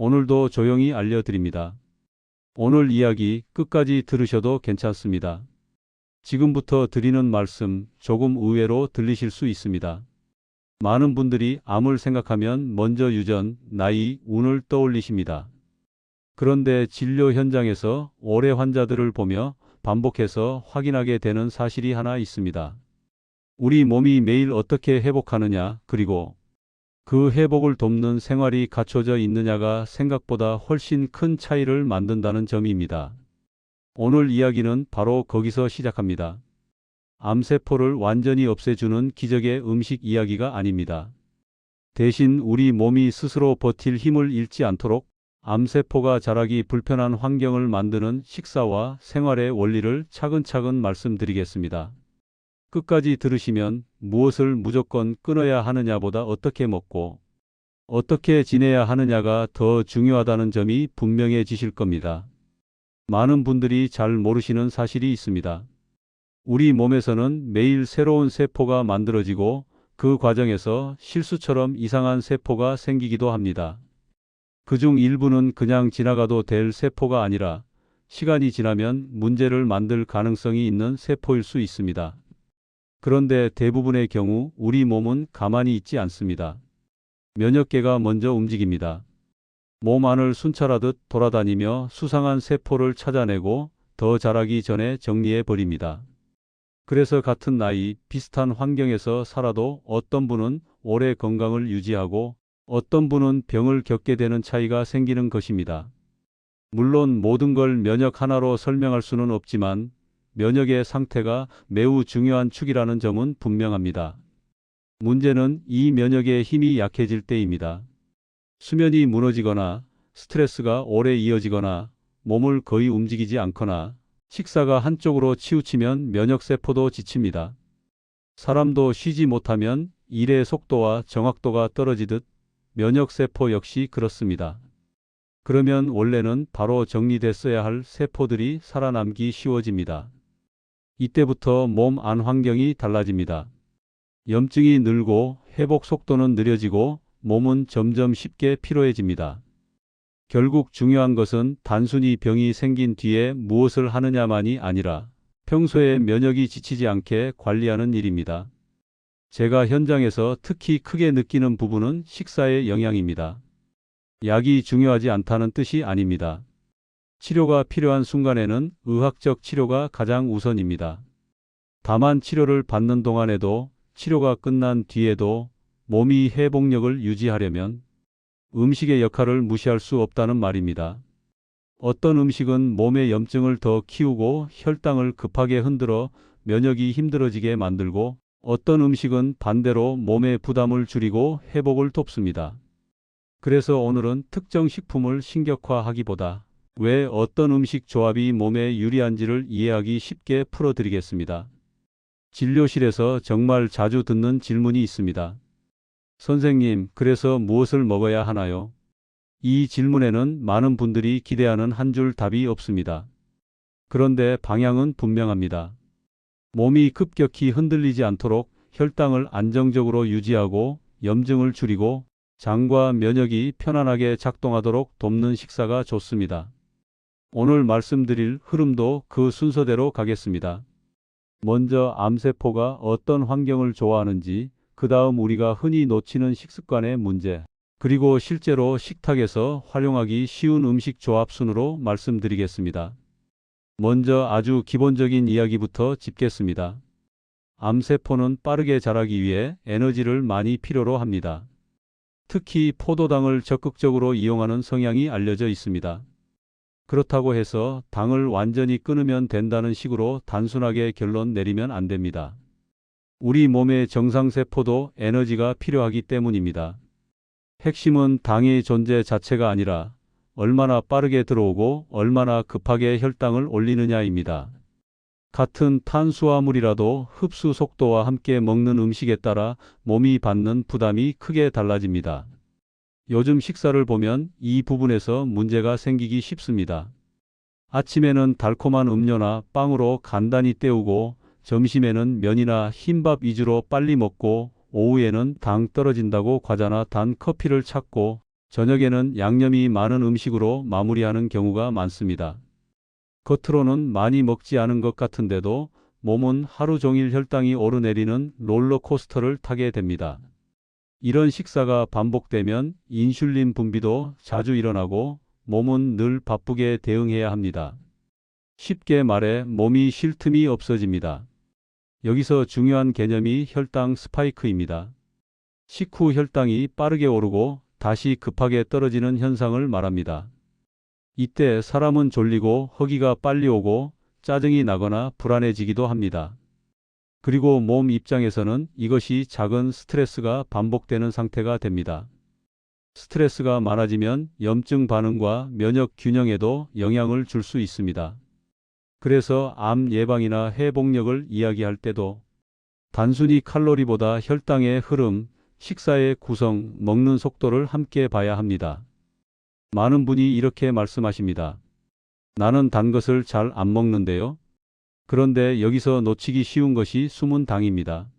오늘도 조용히 알려드립니다. 오늘 이야기 끝까지 들으셔도 괜찮습니다. 지금부터 드리는 말씀 조금 의외로 들리실 수 있습니다. 많은 분들이 암을 생각하면 먼저 유전, 나이, 운을 떠올리십니다. 그런데 진료 현장에서 오래 환자들을 보며 반복해서 확인하게 되는 사실이 하나 있습니다. 우리 몸이 매일 어떻게 회복하느냐, 그리고 그 회복을 돕는 생활이 갖춰져 있느냐가 생각보다 훨씬 큰 차이를 만든다는 점입니다. 오늘 이야기는 바로 거기서 시작합니다. 암세포를 완전히 없애주는 기적의 음식 이야기가 아닙니다. 대신 우리 몸이 스스로 버틸 힘을 잃지 않도록 암세포가 자라기 불편한 환경을 만드는 식사와 생활의 원리를 차근차근 말씀드리겠습니다. 끝까지 들으시면 무엇을 무조건 끊어야 하느냐보다 어떻게 먹고 어떻게 지내야 하느냐가 더 중요하다는 점이 분명해지실 겁니다. 많은 분들이 잘 모르시는 사실이 있습니다. 우리 몸에서는 매일 새로운 세포가 만들어지고 그 과정에서 실수처럼 이상한 세포가 생기기도 합니다. 그중 일부는 그냥 지나가도 될 세포가 아니라 시간이 지나면 문제를 만들 가능성이 있는 세포일 수 있습니다. 그런데 대부분의 경우 우리 몸은 가만히 있지 않습니다. 면역계가 먼저 움직입니다. 몸 안을 순찰하듯 돌아다니며 수상한 세포를 찾아내고 더 자라기 전에 정리해 버립니다. 그래서 같은 나이, 비슷한 환경에서 살아도 어떤 분은 오래 건강을 유지하고 어떤 분은 병을 겪게 되는 차이가 생기는 것입니다. 물론 모든 걸 면역 하나로 설명할 수는 없지만 면역의 상태가 매우 중요한 축이라는 점은 분명합니다. 문제는 이 면역의 힘이 약해질 때입니다. 수면이 무너지거나 스트레스가 오래 이어지거나 몸을 거의 움직이지 않거나 식사가 한쪽으로 치우치면 면역세포도 지칩니다. 사람도 쉬지 못하면 일의 속도와 정확도가 떨어지듯 면역세포 역시 그렇습니다. 그러면 원래는 바로 정리됐어야 할 세포들이 살아남기 쉬워집니다. 이때부터 몸 안 환경이 달라집니다. 염증이 늘고 회복 속도는 느려지고 몸은 점점 쉽게 피로해집니다. 결국 중요한 것은 단순히 병이 생긴 뒤에 무엇을 하느냐만이 아니라 평소에 면역이 지치지 않게 관리하는 일입니다. 제가 현장에서 특히 크게 느끼는 부분은 식사의 영향입니다. 약이 중요하지 않다는 뜻이 아닙니다. 치료가 필요한 순간에는 의학적 치료가 가장 우선입니다. 다만 치료를 받는 동안에도 치료가 끝난 뒤에도 몸이 회복력을 유지하려면 음식의 역할을 무시할 수 없다는 말입니다. 어떤 음식은 몸의 염증을 더 키우고 혈당을 급하게 흔들어 면역이 힘들어지게 만들고 어떤 음식은 반대로 몸의 부담을 줄이고 회복을 돕습니다. 그래서 오늘은 특정 식품을 신격화하기보다 왜 어떤 음식 조합이 몸에 유리한지를 이해하기 쉽게 풀어드리겠습니다. 진료실에서 정말 자주 듣는 질문이 있습니다. 선생님, 그래서 무엇을 먹어야 하나요? 이 질문에는 많은 분들이 기대하는 한 줄 답이 없습니다. 그런데 방향은 분명합니다. 몸이 급격히 흔들리지 않도록 혈당을 안정적으로 유지하고 염증을 줄이고 장과 면역이 편안하게 작동하도록 돕는 식사가 좋습니다. 오늘 말씀드릴 흐름도 그 순서대로 가겠습니다. 먼저 암세포가 어떤 환경을 좋아하는지, 그 다음 우리가 흔히 놓치는 식습관의 문제, 그리고 실제로 식탁에서 활용하기 쉬운 음식 조합 순으로 말씀드리겠습니다. 먼저 아주 기본적인 이야기부터 짚겠습니다. 암세포는 빠르게 자라기 위해 에너지를 많이 필요로 합니다. 특히 포도당을 적극적으로 이용하는 성향이 알려져 있습니다. 그렇다고 해서 당을 완전히 끊으면 된다는 식으로 단순하게 결론 내리면 안 됩니다. 우리 몸의 정상세포도 에너지가 필요하기 때문입니다. 핵심은 당의 존재 자체가 아니라 얼마나 빠르게 들어오고 얼마나 급하게 혈당을 올리느냐입니다. 같은 탄수화물이라도 흡수 속도와 함께 먹는 음식에 따라 몸이 받는 부담이 크게 달라집니다. 요즘 식사를 보면 이 부분에서 문제가 생기기 쉽습니다. 아침에는 달콤한 음료나 빵으로 간단히 때우고 점심에는 면이나 흰밥 위주로 빨리 먹고 오후에는 당 떨어진다고 과자나 단 커피를 찾고 저녁에는 양념이 많은 음식으로 마무리하는 경우가 많습니다. 겉으로는 많이 먹지 않은 것 같은데도 몸은 하루 종일 혈당이 오르내리는 롤러코스터를 타게 됩니다. 이런 식사가 반복되면 인슐린 분비도 자주 일어나고 몸은 늘 바쁘게 대응해야 합니다. 쉽게 말해 몸이 쉴 틈이 없어집니다. 여기서 중요한 개념이 혈당 스파이크입니다. 식후 혈당이 빠르게 오르고 다시 급하게 떨어지는 현상을 말합니다. 이때 사람은 졸리고 허기가 빨리 오고 짜증이 나거나 불안해지기도 합니다. 그리고 몸 입장에서는 이것이 작은 스트레스가 반복되는 상태가 됩니다. 스트레스가 많아지면 염증 반응과 면역 균형에도 영향을 줄 수 있습니다. 그래서 암 예방이나 회복력을 이야기할 때도 단순히 칼로리보다 혈당의 흐름, 식사의 구성, 먹는 속도를 함께 봐야 합니다. 많은 분이 이렇게 말씀하십니다. 나는 단 것을 잘 안 먹는데요. 그런데 여기서 놓치기 쉬운 것이 숨은 당입니다.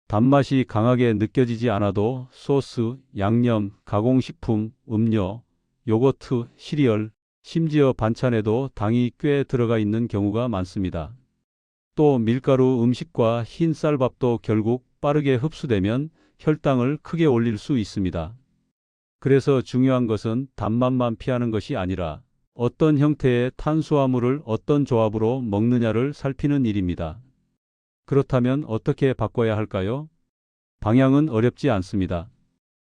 단맛이 강하게 느껴지지 않아도 소스, 양념, 가공식품, 음료, 요거트, 시리얼, 심지어 반찬에도 당이 꽤 들어가 있는 경우가 많습니다. 또 밀가루 음식과 흰 쌀밥도 결국 빠르게 흡수되면 혈당을 크게 올릴 수 있습니다. 그래서 중요한 것은 단맛만 피하는 것이 아니라 어떤 형태의 탄수화물을 어떤 조합으로 먹느냐를 살피는 일입니다. 그렇다면 어떻게 바꿔야 할까요? 방향은 어렵지 않습니다.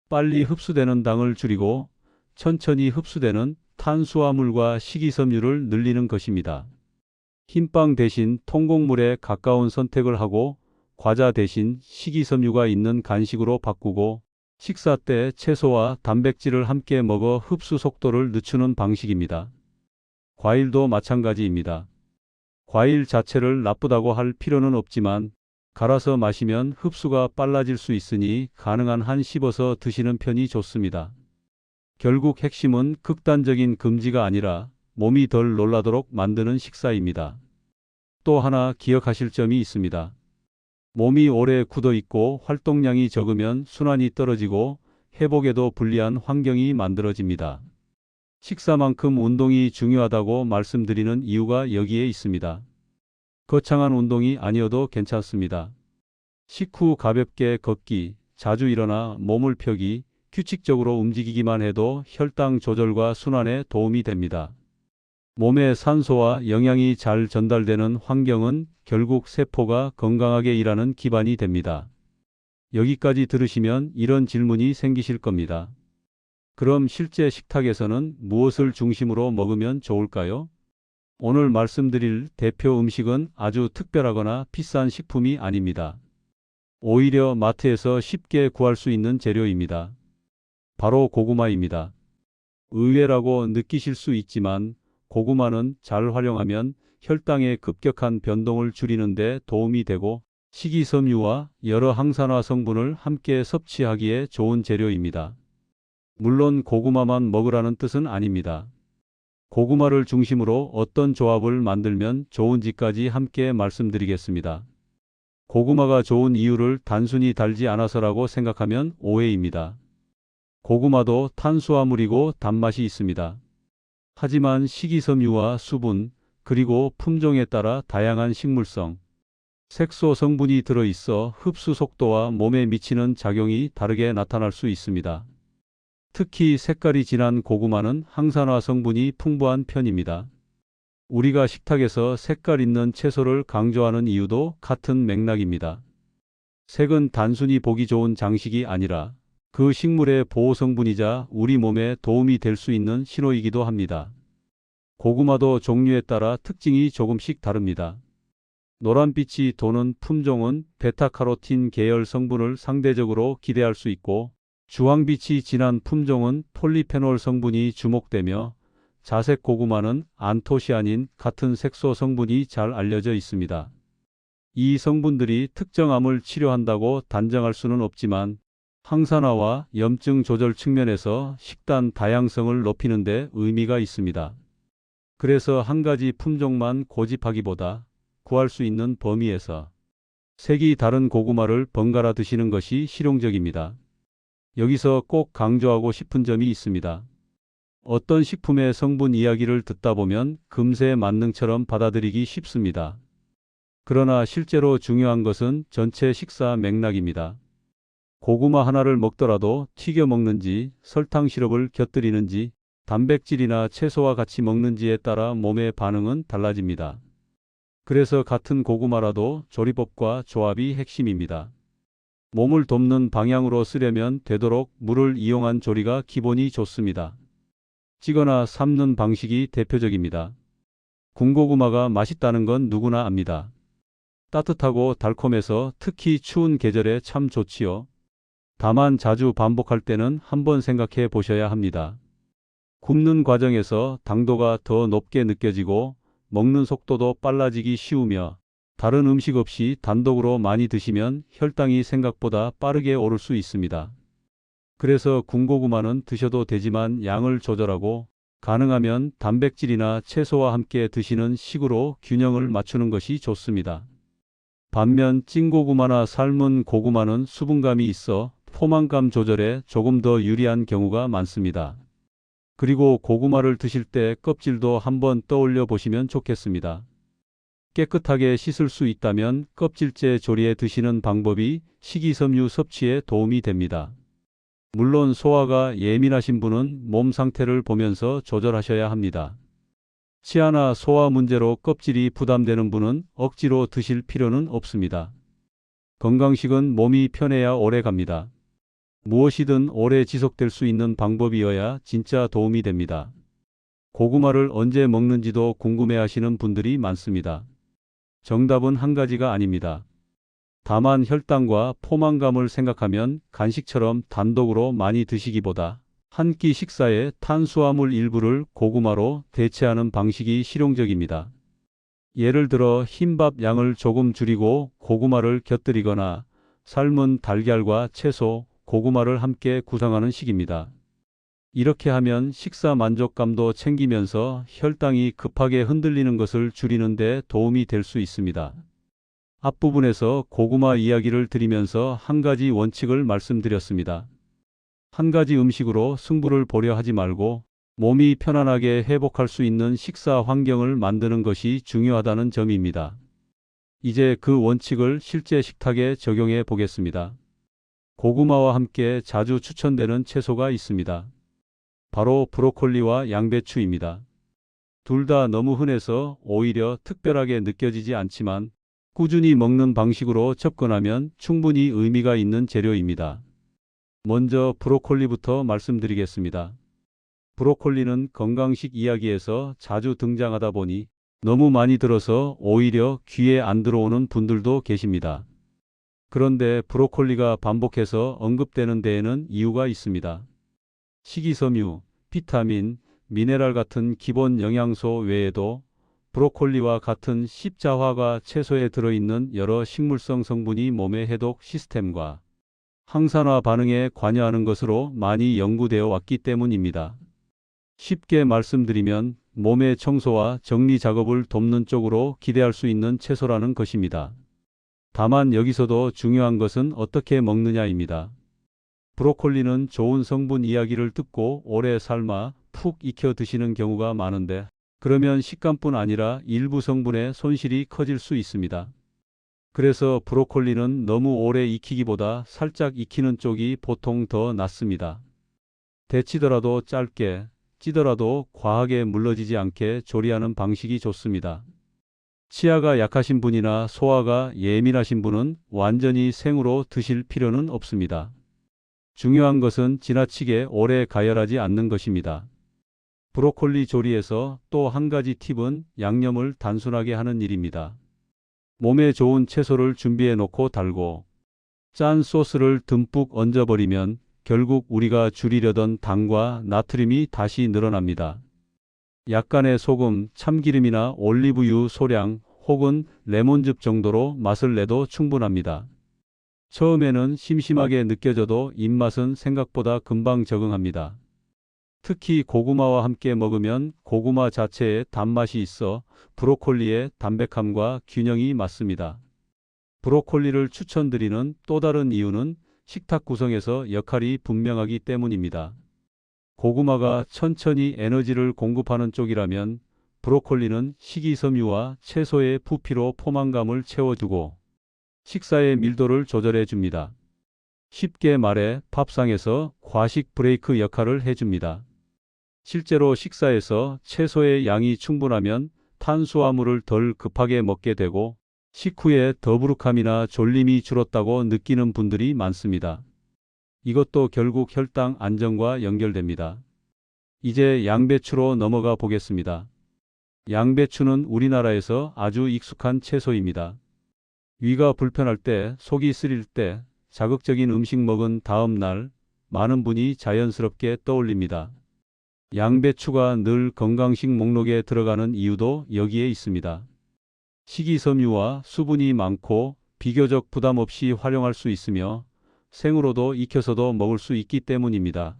빨리 흡수되는 당을 줄이고 천천히 흡수되는 탄수화물과 식이섬유를 늘리는 것입니다. 흰빵 대신 통곡물에 가까운 선택을 하고 과자 대신 식이섬유가 있는 간식으로 바꾸고 식사 때 채소와 단백질을 함께 먹어 흡수 속도를 늦추는 방식입니다. 과일도 마찬가지입니다. 과일 자체를 나쁘다고 할 필요는 없지만 갈아서 마시면 흡수가 빨라질 수 있으니 가능한 한 씹어서 드시는 편이 좋습니다. 결국 핵심은 극단적인 금지가 아니라 몸이 덜 놀라도록 만드는 식사입니다. 또 하나 기억하실 점이 있습니다. 몸이 오래 굳어 있고 활동량이 적으면 순환이 떨어지고 회복에도 불리한 환경이 만들어집니다. 식사만큼 운동이 중요하다고 말씀드리는 이유가 여기에 있습니다. 거창한 운동이 아니어도 괜찮습니다. 식후 가볍게 걷기, 자주 일어나 몸을 펴기, 규칙적으로 움직이기만 해도 혈당 조절과 순환에 도움이 됩니다. 몸에 산소와 영양이 잘 전달되는 환경은 결국 세포가 건강하게 일하는 기반이 됩니다. 여기까지 들으시면 이런 질문이 생기실 겁니다. 그럼 실제 식탁에서는 무엇을 중심으로 먹으면 좋을까요? 오늘 말씀드릴 대표 음식은 아주 특별하거나 비싼 식품이 아닙니다. 오히려 마트에서 쉽게 구할 수 있는 재료입니다. 바로 고구마입니다. 의외라고 느끼실 수 있지만 고구마는 잘 활용하면 혈당의 급격한 변동을 줄이는 데 도움이 되고 식이섬유와 여러 항산화 성분을 함께 섭취하기에 좋은 재료입니다. 물론 고구마만 먹으라는 뜻은 아닙니다. 고구마를 중심으로 어떤 조합을 만들면 좋은지까지 함께 말씀드리겠습니다. 고구마가 좋은 이유를 단순히 달지 않아서라고 생각하면 오해입니다. 고구마도 탄수화물이고 단맛이 있습니다. 하지만 식이섬유와 수분, 그리고 품종에 따라 다양한 식물성, 색소 성분이 들어있어 흡수 속도와 몸에 미치는 작용이 다르게 나타날 수 있습니다. 특히 색깔이 진한 고구마는 항산화 성분이 풍부한 편입니다. 우리가 식탁에서 색깔 있는 채소를 강조하는 이유도 같은 맥락입니다. 색은 단순히 보기 좋은 장식이 아니라 그 식물의 보호 성분이자 우리 몸에 도움이 될 수 있는 신호이기도 합니다. 고구마도 종류에 따라 특징이 조금씩 다릅니다. 노란빛이 도는 품종은 베타카로틴 계열 성분을 상대적으로 기대할 수 있고 주황빛이 진한 품종은 폴리페놀 성분이 주목되며 자색 고구마는 안토시아닌 같은 색소 성분이 잘 알려져 있습니다. 이 성분들이 특정 암을 치료한다고 단정할 수는 없지만 항산화와 염증 조절 측면에서 식단 다양성을 높이는 데 의미가 있습니다. 그래서 한 가지 품종만 고집하기보다 구할 수 있는 범위에서 색이 다른 고구마를 번갈아 드시는 것이 실용적입니다. 여기서 꼭 강조하고 싶은 점이 있습니다. 어떤 식품의 성분 이야기를 듣다 보면 금세 만능처럼 받아들이기 쉽습니다. 그러나 실제로 중요한 것은 전체 식사 맥락입니다. 고구마 하나를 먹더라도 튀겨 먹는지, 설탕 시럽을 곁들이는지, 단백질이나 채소와 같이 먹는지에 따라 몸의 반응은 달라집니다. 그래서 같은 고구마라도 조리법과 조합이 핵심입니다. 몸을 돕는 방향으로 쓰려면 되도록 물을 이용한 조리가 기본이 좋습니다. 찌거나 삶는 방식이 대표적입니다. 군고구마가 맛있다는 건 누구나 압니다. 따뜻하고 달콤해서 특히 추운 계절에 참 좋지요. 다만 자주 반복할 때는 한번 생각해 보셔야 합니다. 굽는 과정에서 당도가 더 높게 느껴지고 먹는 속도도 빨라지기 쉬우며 다른 음식 없이 단독으로 많이 드시면 혈당이 생각보다 빠르게 오를 수 있습니다. 그래서 군고구마는 드셔도 되지만 양을 조절하고 가능하면 단백질이나 채소와 함께 드시는 식으로 균형을 맞추는 것이 좋습니다. 반면 찐고구마나 삶은 고구마는 수분감이 있어 포만감 조절에 조금 더 유리한 경우가 많습니다. 그리고 고구마를 드실 때 껍질도 한번 떠올려 보시면 좋겠습니다. 깨끗하게 씻을 수 있다면 껍질째 조리해 드시는 방법이 식이섬유 섭취에 도움이 됩니다. 물론 소화가 예민하신 분은 몸 상태를 보면서 조절하셔야 합니다. 치아나 소화 문제로 껍질이 부담되는 분은 억지로 드실 필요는 없습니다. 건강식은 몸이 편해야 오래 갑니다. 무엇이든 오래 지속될 수 있는 방법이어야 진짜 도움이 됩니다. 고구마를 언제 먹는지도 궁금해하시는 분들이 많습니다. 정답은 한 가지가 아닙니다. 다만 혈당과 포만감을 생각하면 간식처럼 단독으로 많이 드시기보다 한 끼 식사에 탄수화물 일부를 고구마로 대체하는 방식이 실용적입니다. 예를 들어 흰밥 양을 조금 줄이고 고구마를 곁들이거나 삶은 달걀과 채소, 고구마를 함께 구성하는 식입니다. 이렇게 하면 식사 만족감도 챙기면서 혈당이 급하게 흔들리는 것을 줄이는 데 도움이 될 수 있습니다. 앞부분에서 고구마 이야기를 드리면서 한 가지 원칙을 말씀드렸습니다. 한 가지 음식으로 승부를 보려 하지 말고 몸이 편안하게 회복할 수 있는 식사 환경을 만드는 것이 중요하다는 점입니다. 이제 그 원칙을 실제 식탁에 적용해 보겠습니다. 고구마와 함께 자주 추천되는 채소가 있습니다. 바로 브로콜리와 양배추입니다. 둘 다 너무 흔해서 오히려 특별하게 느껴지지 않지만 꾸준히 먹는 방식으로 접근하면 충분히 의미가 있는 재료입니다. 먼저 브로콜리부터 말씀드리겠습니다. 브로콜리는 건강식 이야기에서 자주 등장하다 보니 너무 많이 들어서 오히려 귀에 안 들어오는 분들도 계십니다. 그런데 브로콜리가 반복해서 언급되는 데에는 이유가 있습니다. 식이섬유, 비타민, 미네랄 같은 기본 영양소 외에도 브로콜리와 같은 십자화가 채소에 들어있는 여러 식물성 성분이 몸의 해독 시스템과 항산화 반응에 관여하는 것으로 많이 연구되어 왔기 때문입니다. 쉽게 말씀드리면 몸의 청소와 정리 작업을 돕는 쪽으로 기대할 수 있는 채소라는 것입니다. 다만 여기서도 중요한 것은 어떻게 먹느냐입니다. 브로콜리는 좋은 성분 이야기를 듣고 오래 삶아 푹 익혀 드시는 경우가 많은데 그러면 식감뿐 아니라 일부 성분의 손실이 커질 수 있습니다. 그래서 브로콜리는 너무 오래 익히기보다 살짝 익히는 쪽이 보통 더 낫습니다. 데치더라도 짧게, 찌더라도 과하게 물러지지 않게 조리하는 방식이 좋습니다. 치아가 약하신 분이나 소화가 예민하신 분은 완전히 생으로 드실 필요는 없습니다. 중요한 것은 지나치게 오래 가열하지 않는 것입니다. 브로콜리 조리에서 또 한 가지 팁은 양념을 단순하게 하는 일입니다. 몸에 좋은 채소를 준비해 놓고 달고 짠 소스를 듬뿍 얹어버리면 결국 우리가 줄이려던 당과 나트륨이 다시 늘어납니다. 약간의 소금, 참기름이나 올리브유 소량 혹은 레몬즙 정도로 맛을 내도 충분합니다. 처음에는 심심하게 느껴져도 입맛은 생각보다 금방 적응합니다. 특히 고구마와 함께 먹으면 고구마 자체에 단맛이 있어 브로콜리의 담백함과 균형이 맞습니다. 브로콜리를 추천드리는 또 다른 이유는 식탁 구성에서 역할이 분명하기 때문입니다. 고구마가 천천히 에너지를 공급하는 쪽이라면 브로콜리는 식이섬유와 채소의 부피로 포만감을 채워주고 식사의 밀도를 조절해 줍니다. 쉽게 말해 밥상에서 과식 브레이크 역할을 해줍니다. 실제로 식사에서 채소의 양이 충분하면 탄수화물을 덜 급하게 먹게 되고 식후에 더부룩함이나 졸림이 줄었다고 느끼는 분들이 많습니다. 이것도 결국 혈당 안정과 연결됩니다. 이제 양배추로 넘어가 보겠습니다. 양배추는 우리나라에서 아주 익숙한 채소입니다. 위가 불편할 때, 속이 쓰릴 때, 자극적인 음식 먹은 다음 날, 많은 분이 자연스럽게 떠올립니다. 양배추가 늘 건강식 목록에 들어가는 이유도 여기에 있습니다. 식이섬유와 수분이 많고 비교적 부담 없이 활용할 수 있으며 생으로도 익혀서도 먹을 수 있기 때문입니다.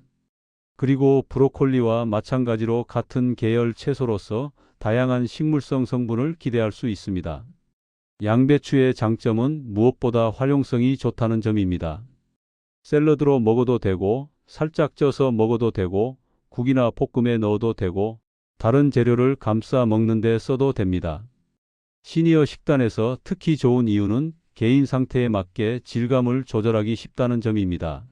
그리고 브로콜리와 마찬가지로 같은 계열 채소로서 다양한 식물성 성분을 기대할 수 있습니다. 양배추의 장점은 무엇보다 활용성이 좋다는 점입니다. 샐러드로 먹어도 되고, 살짝 쪄서 먹어도 되고, 국이나 볶음에 넣어도 되고, 다른 재료를 감싸 먹는 데 써도 됩니다. 시니어 식단에서 특히 좋은 이유는 개인 상태에 맞게 질감을 조절하기 쉽다는 점입니다.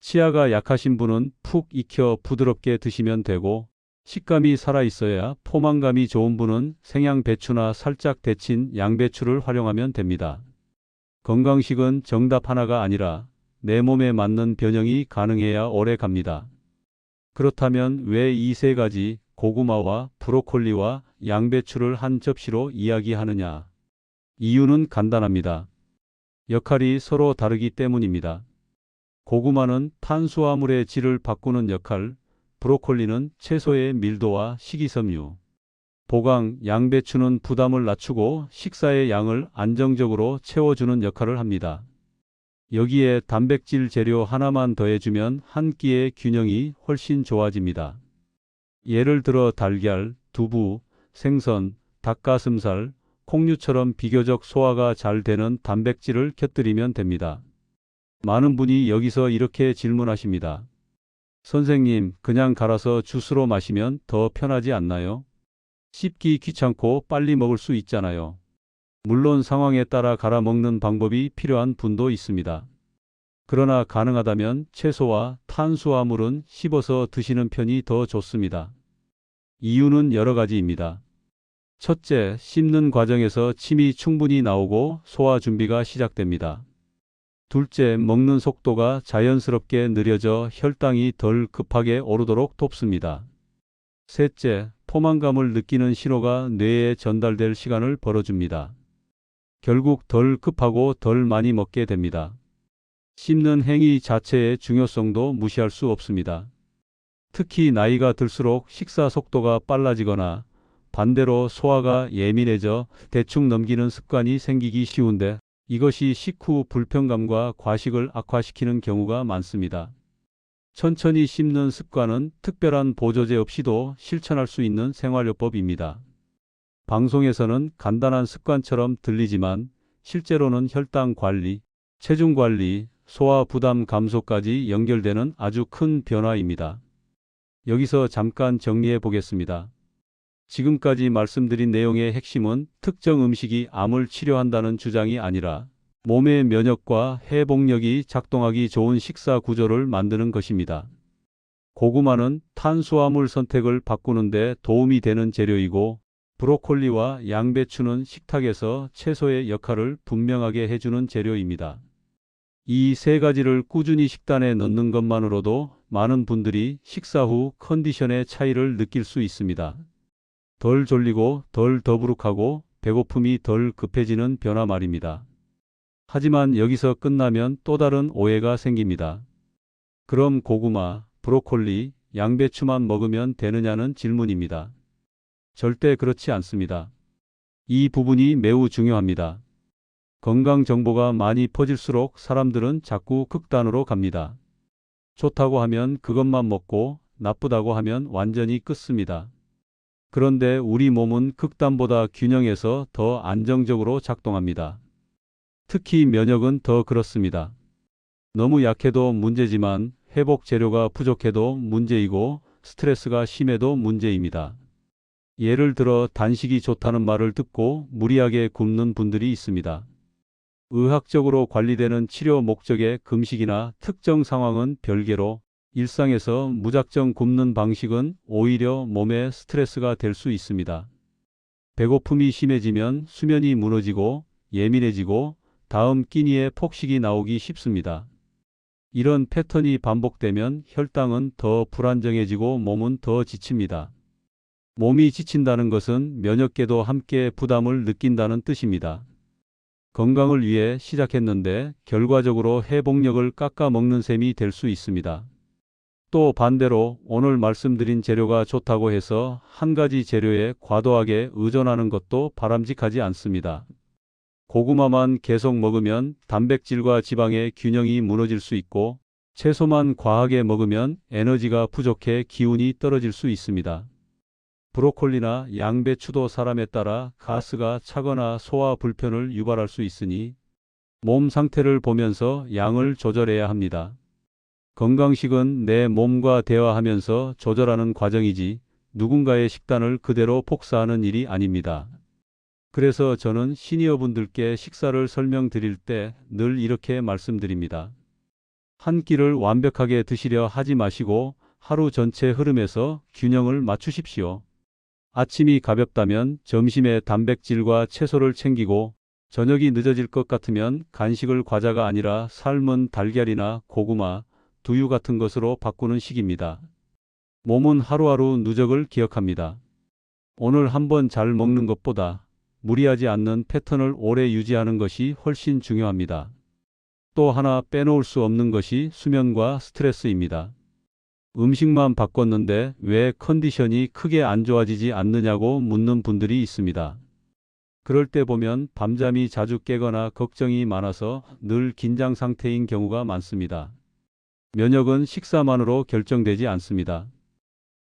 치아가 약하신 분은 푹 익혀 부드럽게 드시면 되고, 식감이 살아있어야 포만감이 좋은 분은 생양 배추나 살짝 데친 양배추를 활용하면 됩니다. 건강식은 정답 하나가 아니라 내 몸에 맞는 변형이 가능해야 오래 갑니다. 그렇다면 왜 이 세 가지 고구마와 브로콜리와 양배추를 한 접시로 이야기하느냐? 이유는 간단합니다. 역할이 서로 다르기 때문입니다. 고구마는 탄수화물의 질을 바꾸는 역할, 브로콜리는 채소의 밀도와 식이섬유, 보강, 양배추는 부담을 낮추고 식사의 양을 안정적으로 채워주는 역할을 합니다. 여기에 단백질 재료 하나만 더해주면 한 끼의 균형이 훨씬 좋아집니다. 예를 들어 달걀, 두부, 생선, 닭가슴살, 콩류처럼 비교적 소화가 잘 되는 단백질을 곁들이면 됩니다. 많은 분이 여기서 이렇게 질문하십니다. 선생님, 그냥 갈아서 주스로 마시면 더 편하지 않나요? 씹기 귀찮고 빨리 먹을 수 있잖아요. 물론 상황에 따라 갈아 먹는 방법이 필요한 분도 있습니다. 그러나 가능하다면 채소와 탄수화물은 씹어서 드시는 편이 더 좋습니다. 이유는 여러 가지입니다. 첫째, 씹는 과정에서 침이 충분히 나오고 소화 준비가 시작됩니다. 둘째, 먹는 속도가 자연스럽게 느려져 혈당이 덜 급하게 오르도록 돕습니다. 셋째, 포만감을 느끼는 신호가 뇌에 전달될 시간을 벌어줍니다. 결국 덜 급하고 덜 많이 먹게 됩니다. 씹는 행위 자체의 중요성도 무시할 수 없습니다. 특히 나이가 들수록 식사 속도가 빨라지거나 반대로 소화가 예민해져 대충 넘기는 습관이 생기기 쉬운데 이것이 식후 불편감과 과식을 악화시키는 경우가 많습니다. 천천히 씹는 습관은 특별한 보조제 없이도 실천할 수 있는 생활요법입니다. 방송에서는 간단한 습관처럼 들리지만 실제로는 혈당 관리, 체중 관리, 소화 부담 감소까지 연결되는 아주 큰 변화입니다. 여기서 잠깐 정리해 보겠습니다. 지금까지 말씀드린 내용의 핵심은 특정 음식이 암을 치료한다는 주장이 아니라 몸의 면역과 회복력이 작동하기 좋은 식사 구조를 만드는 것입니다. 고구마는 탄수화물 선택을 바꾸는 데 도움이 되는 재료이고 브로콜리와 양배추는 식탁에서 채소의 역할을 분명하게 해주는 재료입니다. 이 세 가지를 꾸준히 식단에 넣는 것만으로도 많은 분들이 식사 후 컨디션의 차이를 느낄 수 있습니다. 덜 졸리고 덜 더부룩하고 배고픔이 덜 급해지는 변화 말입니다. 하지만 여기서 끝나면 또 다른 오해가 생깁니다. 그럼 고구마, 브로콜리, 양배추만 먹으면 되느냐는 질문입니다. 절대 그렇지 않습니다. 이 부분이 매우 중요합니다. 건강 정보가 많이 퍼질수록 사람들은 자꾸 극단으로 갑니다. 좋다고 하면 그것만 먹고 나쁘다고 하면 완전히 끊습니다. 그런데 우리 몸은 극단보다 균형해서 더 안정적으로 작동합니다. 특히 면역은 더 그렇습니다. 너무 약해도 문제지만 회복 재료가 부족해도 문제이고 스트레스가 심해도 문제입니다. 예를 들어 단식이 좋다는 말을 듣고 무리하게 굶는 분들이 있습니다. 의학적으로 관리되는 치료 목적의 금식이나 특정 상황은 별개로 일상에서 무작정 굶는 방식은 오히려 몸에 스트레스가 될 수 있습니다. 배고픔이 심해지면 수면이 무너지고 예민해지고 다음 끼니에 폭식이 나오기 쉽습니다. 이런 패턴이 반복되면 혈당은 더 불안정해지고 몸은 더 지칩니다. 몸이 지친다는 것은 면역계도 함께 부담을 느낀다는 뜻입니다. 건강을 위해 시작했는데 결과적으로 회복력을 깎아먹는 셈이 될 수 있습니다. 또 반대로 오늘 말씀드린 재료가 좋다고 해서 한 가지 재료에 과도하게 의존하는 것도 바람직하지 않습니다. 고구마만 계속 먹으면 단백질과 지방의 균형이 무너질 수 있고 채소만 과하게 먹으면 에너지가 부족해 기운이 떨어질 수 있습니다. 브로콜리나 양배추도 사람에 따라 가스가 차거나 소화 불편을 유발할 수 있으니 몸 상태를 보면서 양을 조절해야 합니다. 건강식은 내 몸과 대화하면서 조절하는 과정이지 누군가의 식단을 그대로 복사하는 일이 아닙니다. 그래서 저는 시니어분들께 식사를 설명드릴 때 늘 이렇게 말씀드립니다. 한 끼를 완벽하게 드시려 하지 마시고 하루 전체 흐름에서 균형을 맞추십시오. 아침이 가볍다면 점심에 단백질과 채소를 챙기고 저녁이 늦어질 것 같으면 간식을 과자가 아니라 삶은 달걀이나 고구마, 두유 같은 것으로 바꾸는 식입니다. 몸은 하루하루 누적을 기억합니다. 오늘 한번 잘 먹는 것보다 무리하지 않는 패턴을 오래 유지하는 것이 훨씬 중요합니다. 또 하나 빼놓을 수 없는 것이 수면과 스트레스입니다. 음식만 바꿨는데 왜 컨디션이 크게 안 좋아지지 않느냐고 묻는 분들이 있습니다. 그럴 때 보면 밤잠이 자주 깨거나 걱정이 많아서 늘 긴장 상태인 경우가 많습니다. 면역은 식사만으로 결정되지 않습니다.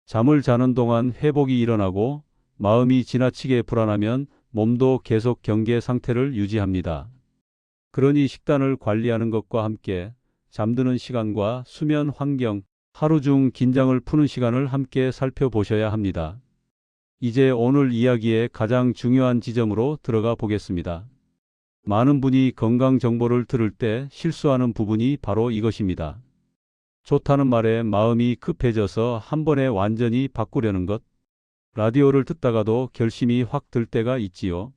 잠을 자는 동안 회복이 일어나고 마음이 지나치게 불안하면 몸도 계속 경계 상태를 유지합니다. 그러니 식단을 관리하는 것과 함께 잠드는 시간과 수면 환경, 하루 중 긴장을 푸는 시간을 함께 살펴보셔야 합니다. 이제 오늘 이야기의 가장 중요한 지점으로 들어가 보겠습니다. 많은 분이 건강 정보를 들을 때 실수하는 부분이 바로 이것입니다. 좋다는 말에 마음이 급해져서 한 번에 완전히 바꾸려는 것. 라디오를 듣다가도 결심이 확 들 때가 있지요.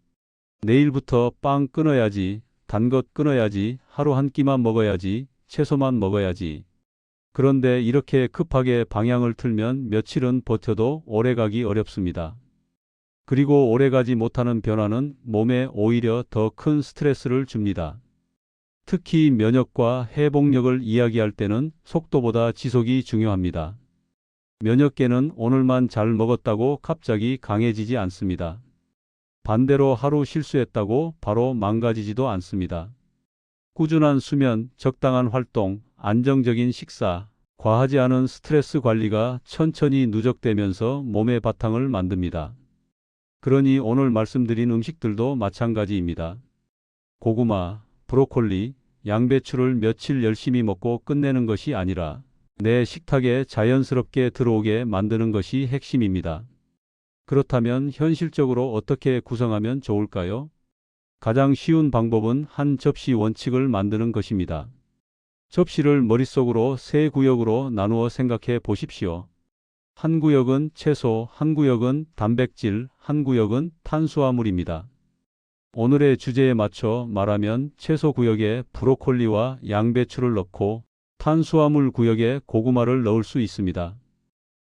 내일부터 빵 끊어야지, 단 것 끊어야지, 하루 한 끼만 먹어야지, 채소만 먹어야지. 그런데 이렇게 급하게 방향을 틀면 며칠은 버텨도 오래가기 어렵습니다. 그리고 오래가지 못하는 변화는 몸에 오히려 더 큰 스트레스를 줍니다. 특히 면역과 회복력을 이야기할 때는 속도보다 지속이 중요합니다. 면역계는 오늘만 잘 먹었다고 갑자기 강해지지 않습니다. 반대로 하루 실수했다고 바로 망가지지도 않습니다. 꾸준한 수면, 적당한 활동, 안정적인 식사, 과하지 않은 스트레스 관리가 천천히 누적되면서 몸의 바탕을 만듭니다. 그러니 오늘 말씀드린 음식들도 마찬가지입니다. 고구마, 브로콜리, 양배추를 며칠 열심히 먹고 끝내는 것이 아니라 내 식탁에 자연스럽게 들어오게 만드는 것이 핵심입니다. 그렇다면 현실적으로 어떻게 구성하면 좋을까요? 가장 쉬운 방법은 한 접시 원칙을 만드는 것입니다. 접시를 머릿속으로 세 구역으로 나누어 생각해 보십시오. 한 구역은 채소, 한 구역은 단백질, 한 구역은 탄수화물입니다. 오늘의 주제에 맞춰 말하면 채소 구역에 브로콜리와 양배추를 넣고 탄수화물 구역에 고구마를 넣을 수 있습니다.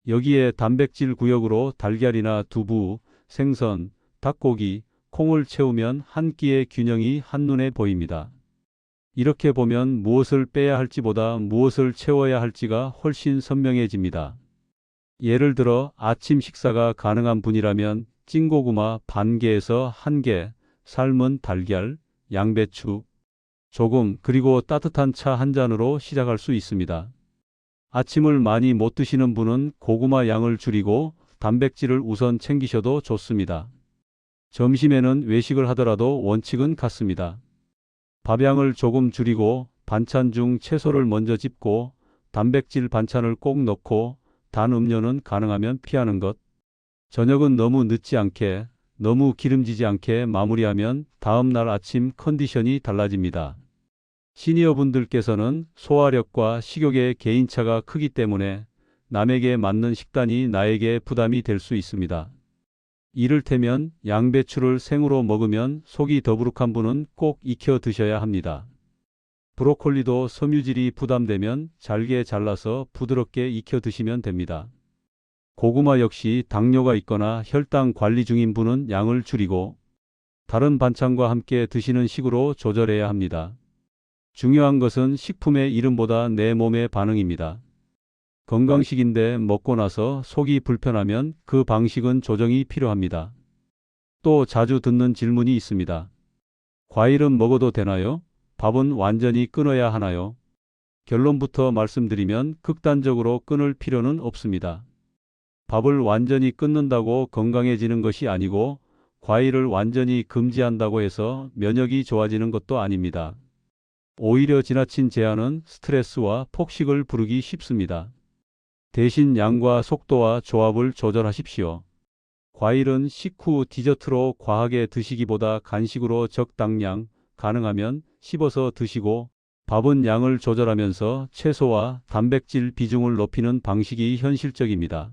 여기에 단백질 구역으로 달걀이나 두부, 생선, 닭고기, 콩을 채우면 한 끼의 균형이 한눈에 보입니다. 이렇게 보면 무엇을 빼야 할지보다 무엇을 채워야 할지가 훨씬 선명해집니다. 예를 들어 아침 식사가 가능한 분이라면 찐고구마 반 개에서 한 개, 삶은 달걀, 양배추, 조금 그리고 따뜻한 차 한 잔으로 시작할 수 있습니다. 아침을 많이 못 드시는 분은 고구마 양을 줄이고 단백질을 우선 챙기셔도 좋습니다. 점심에는 외식을 하더라도 원칙은 같습니다. 밥양을 조금 줄이고 반찬 중 채소를 먼저 집고 단백질 반찬을 꼭 넣고 단 음료는 가능하면 피하는 것. 저녁은 너무 늦지 않게, 너무 기름지지 않게 마무리하면 다음 날 아침 컨디션이 달라집니다. 시니어분들께서는 소화력과 식욕의 개인차가 크기 때문에 남에게 맞는 식단이 나에게 부담이 될 수 있습니다. 이를테면 양배추를 생으로 먹으면 속이 더부룩한 분은 꼭 익혀 드셔야 합니다. 브로콜리도 섬유질이 부담되면 잘게 잘라서 부드럽게 익혀 드시면 됩니다. 고구마 역시 당뇨가 있거나 혈당 관리 중인 분은 양을 줄이고 다른 반찬과 함께 드시는 식으로 조절해야 합니다. 중요한 것은 식품의 이름보다 내 몸의 반응입니다. 건강식인데 먹고 나서 속이 불편하면 그 방식은 조정이 필요합니다. 또 자주 듣는 질문이 있습니다. 과일은 먹어도 되나요? 밥은 완전히 끊어야 하나요? 결론부터 말씀드리면 극단적으로 끊을 필요는 없습니다. 밥을 완전히 끊는다고 건강해지는 것이 아니고 과일을 완전히 금지한다고 해서 면역이 좋아지는 것도 아닙니다. 오히려 지나친 제한은 스트레스와 폭식을 부르기 쉽습니다. 대신 양과 속도와 조합을 조절하십시오. 과일은 식후 디저트로 과하게 드시기보다 간식으로 적당량, 가능하면 씹어서 드시고 밥은 양을 조절하면서 채소와 단백질 비중을 높이는 방식이 현실적입니다.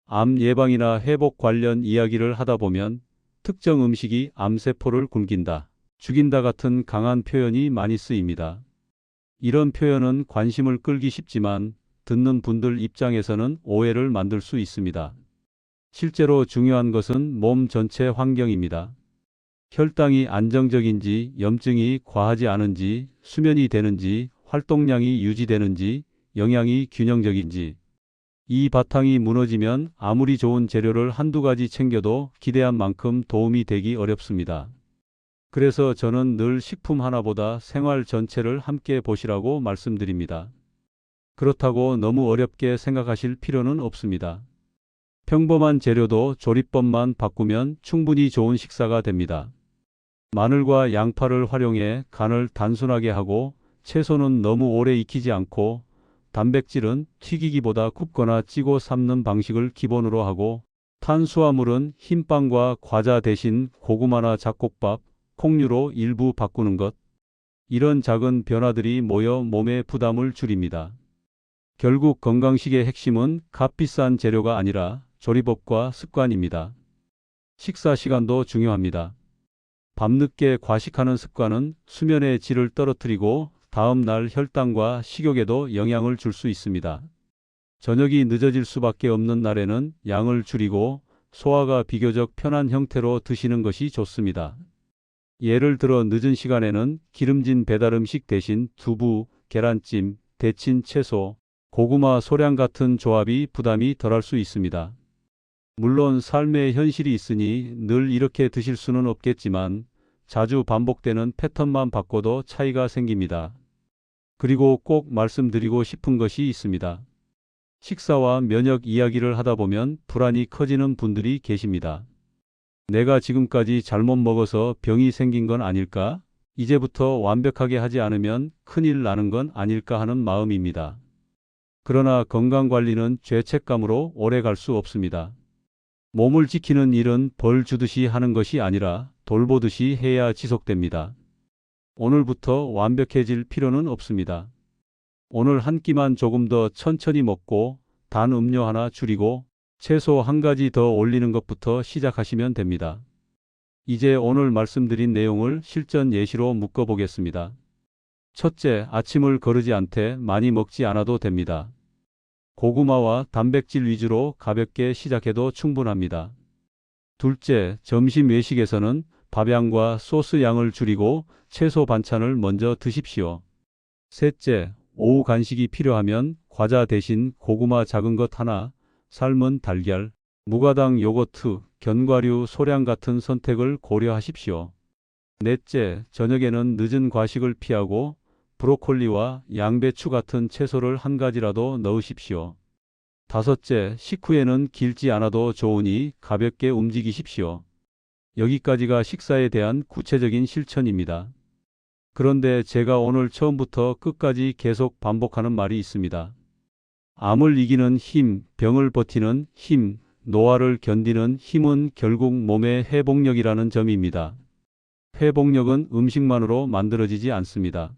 암 예방이나 회복 관련 이야기를 하다 보면 특정 음식이 암세포를 굶긴다, 죽인다 같은 강한 표현이 많이 쓰입니다. 이런 표현은 관심을 끌기 쉽지만 듣는 분들 입장에서는 오해를 만들 수 있습니다. 실제로 중요한 것은 몸 전체 환경입니다. 혈당이 안정적인지, 염증이 과하지 않은지, 수면이 되는지, 활동량이 유지되는지, 영양이 균형적인지. 이 바탕이 무너지면 아무리 좋은 재료를 한두 가지 챙겨도 기대한 만큼 도움이 되기 어렵습니다. 그래서 저는 늘 식품 하나보다 생활 전체를 함께 보시라고 말씀드립니다. 그렇다고 너무 어렵게 생각하실 필요는 없습니다. 평범한 재료도 조리법만 바꾸면 충분히 좋은 식사가 됩니다. 마늘과 양파를 활용해 간을 단순하게 하고 채소는 너무 오래 익히지 않고 단백질은 튀기기보다 굽거나 찌고 삶는 방식을 기본으로 하고 탄수화물은 흰빵과 과자 대신 고구마나 잡곡밥, 콩류로 일부 바꾸는 것. 이런 작은 변화들이 모여 몸의 부담을 줄입니다. 결국 건강식의 핵심은 값비싼 재료가 아니라 조리법과 습관입니다. 식사 시간도 중요합니다. 밤늦게 과식하는 습관은 수면의 질을 떨어뜨리고 다음 날 혈당과 식욕에도 영향을 줄 수 있습니다. 저녁이 늦어질 수밖에 없는 날에는 양을 줄이고 소화가 비교적 편한 형태로 드시는 것이 좋습니다. 예를 들어 늦은 시간에는 기름진 배달음식 대신 두부, 계란찜, 데친 채소, 고구마 소량 같은 조합이 부담이 덜할 수 있습니다. 물론 삶의 현실이 있으니 늘 이렇게 드실 수는 없겠지만 자주 반복되는 패턴만 바꿔도 차이가 생깁니다. 그리고 꼭 말씀드리고 싶은 것이 있습니다. 식사와 면역 이야기를 하다 보면 불안이 커지는 분들이 계십니다. 내가 지금까지 잘못 먹어서 병이 생긴 건 아닐까? 이제부터 완벽하게 하지 않으면 큰일 나는 건 아닐까 하는 마음입니다. 그러나 건강관리는 죄책감으로 오래 갈 수 없습니다. 몸을 지키는 일은 벌 주듯이 하는 것이 아니라 돌보듯이 해야 지속됩니다. 오늘부터 완벽해질 필요는 없습니다. 오늘 한 끼만 조금 더 천천히 먹고 단 음료 하나 줄이고 채소 한 가지 더 올리는 것부터 시작하시면 됩니다. 이제 오늘 말씀드린 내용을 실전 예시로 묶어보겠습니다. 첫째, 아침을 거르지 않되 많이 먹지 않아도 됩니다. 고구마와 단백질 위주로 가볍게 시작해도 충분합니다. 둘째, 점심 외식에서는 밥양과 소스 양을 줄이고 채소 반찬을 먼저 드십시오. 셋째, 오후 간식이 필요하면 과자 대신 고구마 작은 것 하나, 삶은 달걀, 무가당 요거트, 견과류 소량 같은 선택을 고려하십시오. 넷째, 저녁에는 늦은 과식을 피하고 브로콜리와 양배추 같은 채소를 한 가지라도 넣으십시오. 다섯째, 식후에는 길지 않아도 좋으니 가볍게 움직이십시오. 여기까지가 식사에 대한 구체적인 실천입니다. 그런데 제가 오늘 처음부터 끝까지 계속 반복하는 말이 있습니다. 암을 이기는 힘, 병을 버티는 힘, 노화를 견디는 힘은 결국 몸의 회복력이라는 점입니다. 회복력은 음식만으로 만들어지지 않습니다.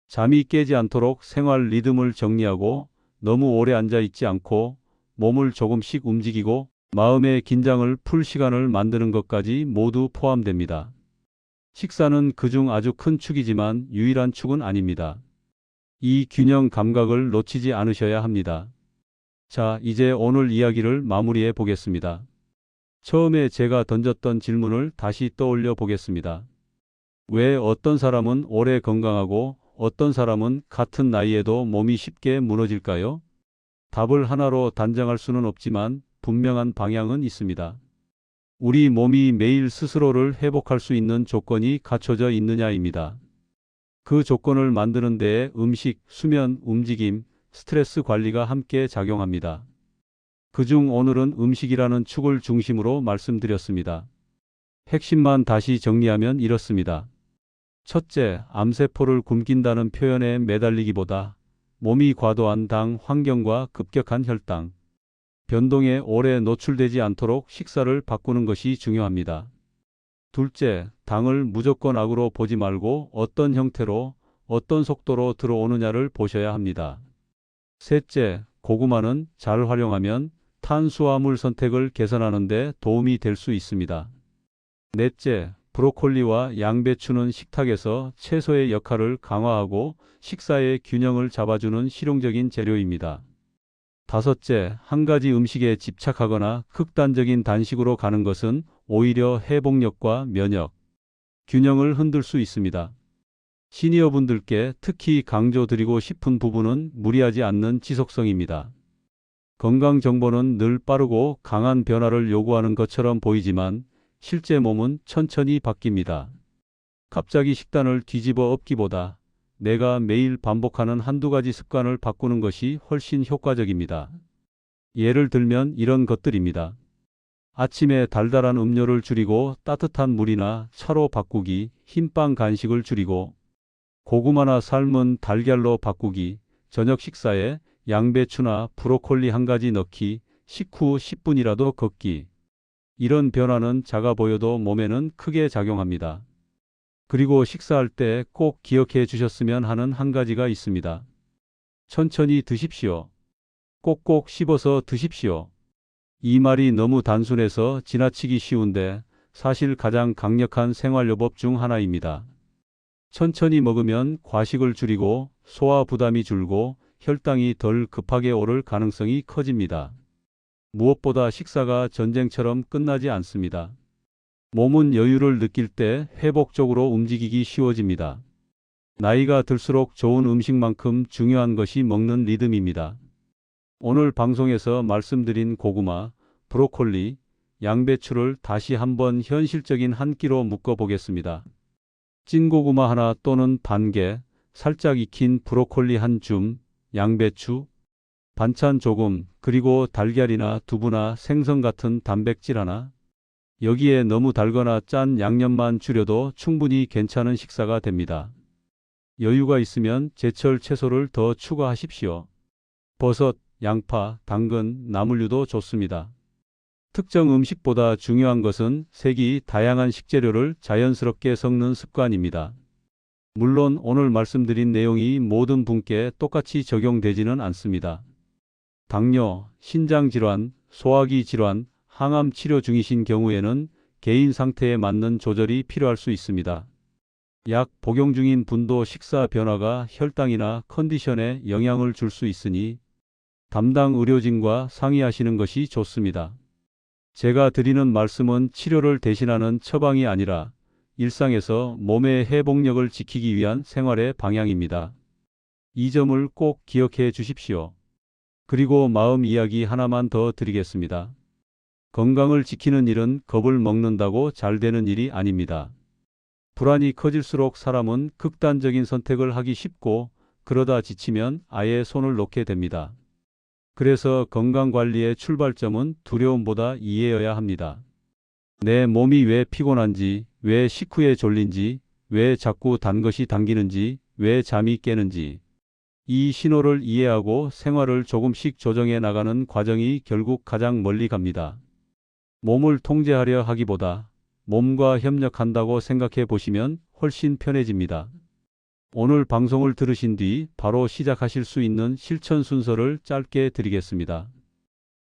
잠이 깨지 않도록 생활 리듬을 정리하고 너무 오래 앉아 있지 않고 몸을 조금씩 움직이고 마음의 긴장을 풀 시간을 만드는 것까지 모두 포함됩니다. 식사는 그중 아주 큰 축이지만 유일한 축은 아닙니다. 이 균형 감각을 놓치지 않으셔야 합니다. 자, 이제 오늘 이야기를 마무리해 보겠습니다. 처음에 제가 던졌던 질문을 다시 떠올려 보겠습니다. 왜 어떤 사람은 오래 건강하고 어떤 사람은 같은 나이에도 몸이 쉽게 무너질까요? 답을 하나로 단정할 수는 없지만 분명한 방향은 있습니다. 우리 몸이 매일 스스로를 회복할 수 있는 조건이 갖춰져 있느냐입니다. 그 조건을 만드는 데에 음식, 수면, 움직임, 스트레스 관리가 함께 작용합니다. 그중 오늘은 음식이라는 축을 중심으로 말씀드렸습니다. 핵심만 다시 정리하면 이렇습니다. 첫째, 암세포를 굶긴다는 표현에 매달리기보다 몸이 과도한 당, 환경과 급격한 혈당, 변동에 오래 노출되지 않도록 식사를 바꾸는 것이 중요합니다. 둘째, 당을 무조건 악으로 보지 말고 어떤 형태로, 어떤 속도로 들어오느냐를 보셔야 합니다. 셋째, 고구마는 잘 활용하면 탄수화물 선택을 개선하는 데 도움이 될 수 있습니다. 넷째, 브로콜리와 양배추는 식탁에서 채소의 역할을 강화하고 식사의 균형을 잡아주는 실용적인 재료입니다. 다섯째, 한 가지 음식에 집착하거나 극단적인 단식으로 가는 것은 오히려 회복력과 면역, 균형을 흔들 수 있습니다. 시니어분들께 특히 강조드리고 싶은 부분은 무리하지 않는 지속성입니다. 건강 정보는 늘 빠르고 강한 변화를 요구하는 것처럼 보이지만 실제 몸은 천천히 바뀝니다. 갑자기 식단을 뒤집어 엎기보다 내가 매일 반복하는 한두 가지 습관을 바꾸는 것이 훨씬 효과적입니다. 예를 들면 이런 것들입니다. 아침에 달달한 음료를 줄이고 따뜻한 물이나 차로 바꾸기, 흰빵 간식을 줄이고 고구마나 삶은 달걀로 바꾸기, 저녁 식사에 양배추나 브로콜리 한 가지 넣기, 식후 10분이라도 걷기. 이런 변화는 작아 보여도 몸에는 크게 작용합니다. 그리고 식사할 때 꼭 기억해 주셨으면 하는 한 가지가 있습니다. 천천히 드십시오. 꼭꼭 씹어서 드십시오. 이 말이 너무 단순해서 지나치기 쉬운데 사실 가장 강력한 생활요법 중 하나입니다. 천천히 먹으면 과식을 줄이고 소화 부담이 줄고 혈당이 덜 급하게 오를 가능성이 커집니다. 무엇보다 식사가 전쟁처럼 끝나지 않습니다. 몸은 여유를 느낄 때 회복적으로 움직이기 쉬워집니다. 나이가 들수록 좋은 음식만큼 중요한 것이 먹는 리듬입니다. 오늘 방송에서 말씀드린 고구마, 브로콜리, 양배추를 다시 한번 현실적인 한 끼로 묶어 보겠습니다. 찐 고구마 하나 또는 반 개, 살짝 익힌 브로콜리 한 줌, 양배추, 반찬 조금, 그리고 달걀이나 두부나 생선 같은 단백질 하나. 여기에 너무 달거나 짠 양념만 줄여도 충분히 괜찮은 식사가 됩니다. 여유가 있으면 제철 채소를 더 추가하십시오. 버섯, 양파, 당근, 나물류도 좋습니다. 특정 음식보다 중요한 것은 색이 다양한 식재료를 자연스럽게 섞는 습관입니다. 물론 오늘 말씀드린 내용이 모든 분께 똑같이 적용되지는 않습니다. 당뇨, 신장질환, 소화기 질환, 항암 치료 중이신 경우에는 개인 상태에 맞는 조절이 필요할 수 있습니다. 약 복용 중인 분도 식사 변화가 혈당이나 컨디션에 영향을 줄 수 있으니 담당 의료진과 상의하시는 것이 좋습니다. 제가 드리는 말씀은 치료를 대신하는 처방이 아니라 일상에서 몸의 회복력을 지키기 위한 생활의 방향입니다. 이 점을 꼭 기억해 주십시오. 그리고 마음 이야기 하나만 더 드리겠습니다. 건강을 지키는 일은 겁을 먹는다고 잘 되는 일이 아닙니다. 불안이 커질수록 사람은 극단적인 선택을 하기 쉽고 그러다 지치면 아예 손을 놓게 됩니다. 그래서 건강관리의 출발점은 두려움보다 이해여야 합니다. 내 몸이 왜 피곤한지, 왜 식후에 졸린지, 왜 자꾸 단 것이 당기는지, 왜 잠이 깨는지. 이 신호를 이해하고 생활을 조금씩 조정해 나가는 과정이 결국 가장 멀리 갑니다. 몸을 통제하려 하기보다 몸과 협력한다고 생각해 보시면 훨씬 편해집니다. 오늘 방송을 들으신 뒤 바로 시작하실 수 있는 실천 순서를 짧게 드리겠습니다.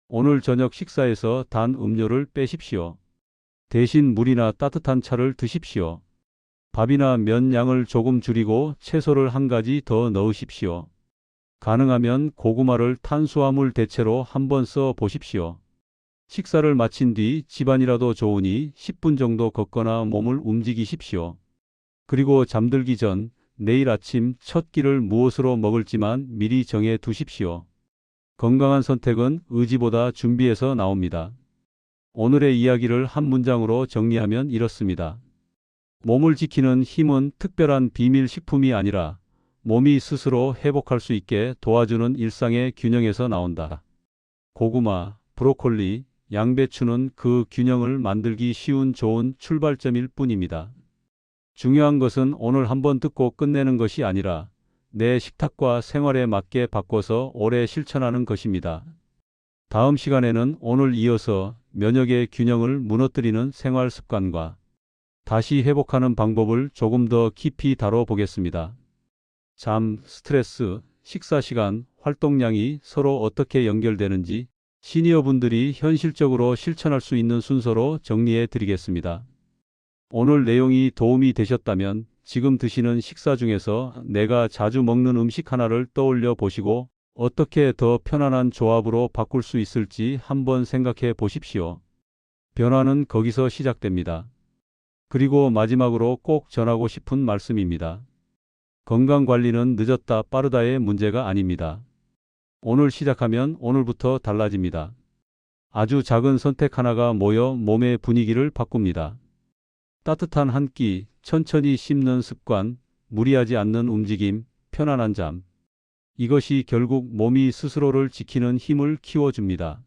오늘 저녁 식사에서 단 음료를 빼십시오. 대신 물이나 따뜻한 차를 드십시오. 밥이나 면 양을 조금 줄이고 채소를 한 가지 더 넣으십시오. 가능하면 고구마를 탄수화물 대체로 한번 써 보십시오. 식사를 마친 뒤 집안이라도 좋으니 10분 정도 걷거나 몸을 움직이십시오. 그리고 잠들기 전 내일 아침 첫 끼를 무엇으로 먹을지만 미리 정해 두십시오. 건강한 선택은 의지보다 준비에서 나옵니다. 오늘의 이야기를 한 문장으로 정리하면 이렇습니다. 몸을 지키는 힘은 특별한 비밀 식품이 아니라 몸이 스스로 회복할 수 있게 도와주는 일상의 균형에서 나온다. 고구마, 브로콜리, 양배추는 그 균형을 만들기 쉬운 좋은 출발점일 뿐입니다. 중요한 것은 오늘 한번 듣고 끝내는 것이 아니라 내 식탁과 생활에 맞게 바꿔서 오래 실천하는 것입니다. 다음 시간에는 오늘 이어서 면역의 균형을 무너뜨리는 생활 습관과 다시 회복하는 방법을 조금 더 깊이 다뤄보겠습니다. 잠, 스트레스, 식사 시간, 활동량이 서로 어떻게 연결되는지 시니어분들이 현실적으로 실천할 수 있는 순서로 정리해 드리겠습니다. 오늘 내용이 도움이 되셨다면 지금 드시는 식사 중에서 내가 자주 먹는 음식 하나를 떠올려 보시고 어떻게 더 편안한 조합으로 바꿀 수 있을지 한번 생각해 보십시오. 변화는 거기서 시작됩니다. 그리고 마지막으로 꼭 전하고 싶은 말씀입니다. 건강관리는 늦었다 빠르다의 문제가 아닙니다. 오늘 시작하면 오늘부터 달라집니다. 아주 작은 선택 하나가 모여 몸의 분위기를 바꿉니다. 따뜻한 한 끼, 천천히 씹는 습관, 무리하지 않는 움직임, 편안한 잠. 이것이 결국 몸이 스스로를 지키는 힘을 키워줍니다.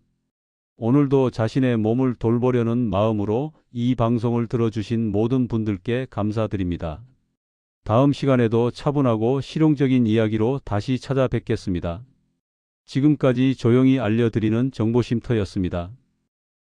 오늘도 자신의 몸을 돌보려는 마음으로 이 방송을 들어주신 모든 분들께 감사드립니다. 다음 시간에도 차분하고 실용적인 이야기로 다시 찾아뵙겠습니다. 지금까지 조용히 알려드리는 정보쉼터였습니다.